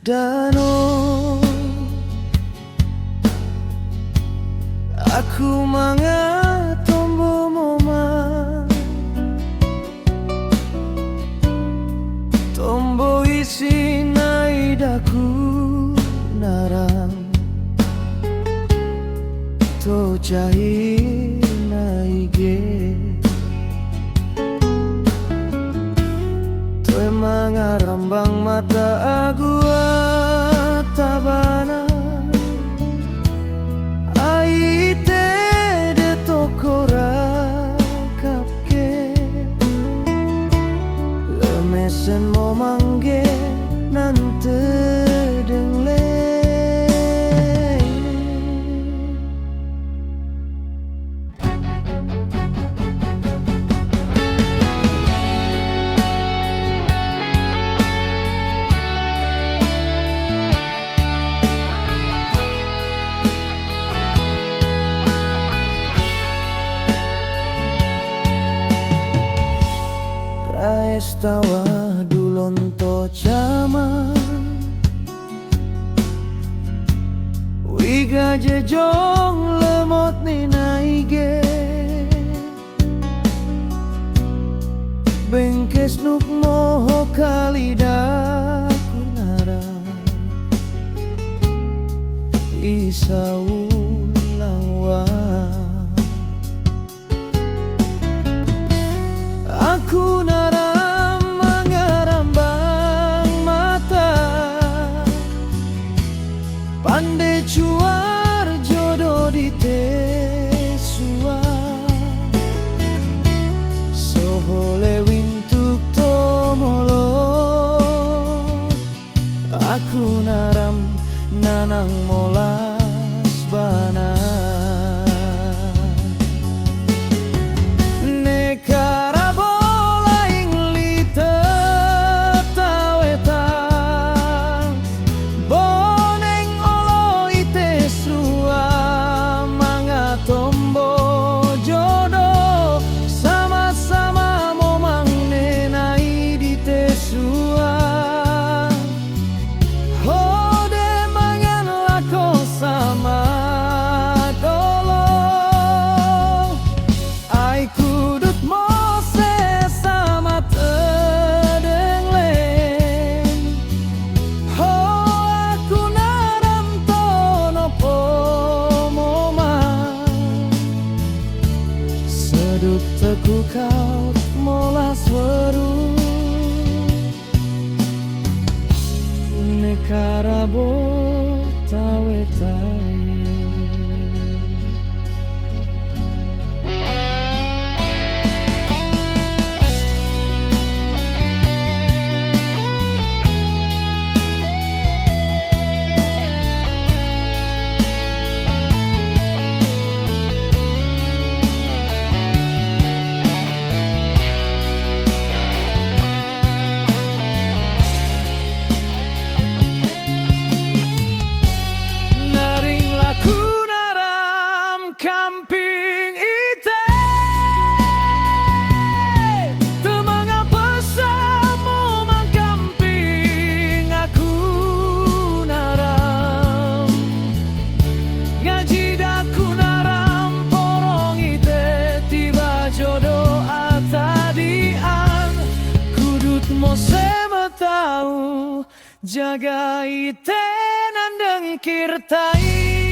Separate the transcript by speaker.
Speaker 1: Dano aku manga tombo moma tombo isi naidaku narang to jahi naige to emang rambang mata agua tabana aite de tokora kapke lemesen mo mangge nante dengle Estawa dulon to chama wiga jejong lemot ni naige bengkes nuk moho kalida kunara isaulang wa aku nara pandai cuar jodoh di tesua sohole wintuk tomolo aku naram nanang molas bana nekara bola ingli tetawetang tombo jodoh sama-sama momang nenai di tesua hode mangan lako sama dolo ai kudut mose sama tedenglen ho aku naram tono sedut teku kau molas weru nekara bo tawetai camping ite temanga pesamu mang camping aku naram ngaji daku naram porong ite tiba jodoh atadian kudut mo sema tahu jaga ite nandeng kirtai